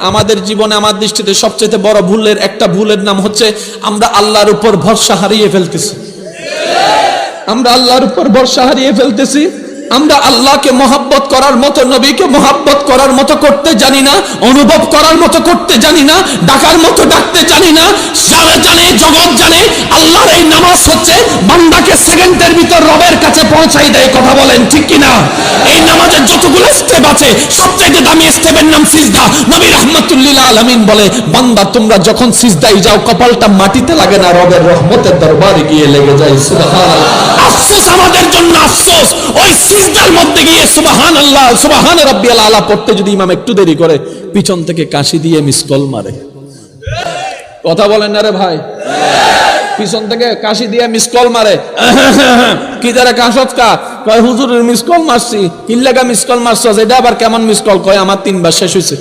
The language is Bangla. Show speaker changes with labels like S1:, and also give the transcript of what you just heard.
S1: আমাদের জীবনে আমার দৃষ্টিতে সবচেয়ে বড় ভুলের একটা ভুলের নাম হচ্ছে আমরা আল্লাহর উপর ভরসা হারিয়ে ফেলতেছি। আমরা আল্লাহর উপর ভরসা হারিয়ে ফেলতেছি। আমরা আল্লাহকে মহব্বত করার মতো, নবীকে মহব্বত করার মতো করতে জানি না, অনুভব করার মতো করতে জানি না, ডাকার মতো ডাকতে জানি না। সারা জানে, জগৎ জানে আল্লাহর এই নামাজ হচ্ছে বান্দাকে সেকেন্ডের ভিতর রবের কাছে পৌঁছাই দেয়। কথা বলেন ঠিক কিনা? এই নামাজের যতগুলো স্টেপ আছে সবচেয়ে দামি স্টেপের নাম সিজদা। নবী রাহমাতুল্লিল আলামিন বলে, বান্দা তোমরা যখন সিজদায় যাও কপালটা মাটিতে লাগে না, রবের রহমতের দরবারে গিয়ে লেগে যায়। সুবহানাল্লাহ। আফসোস আমাদের জন্য, আফসোস ওই সিজদার মধ্যে গিয়ে সুবহানাল্লাহ সুবহান রাব্বিয়াল আলা পড়তে যদি ইমাম একটু দেরি করে পিছন থেকে কাশি দিয়ে মিসকল মারে। কথা বলেন না রে ভাই? পিছন থেকে কাশি দিয়ে মিসকল মারে। কি যারা কাশত কা কয় হুজুরের মিসকল মারছি। কি লাগা মিসকল মারছস? এটা আবার কেমন মিসকল? কয় আমার 3 বার শেষ হইছে।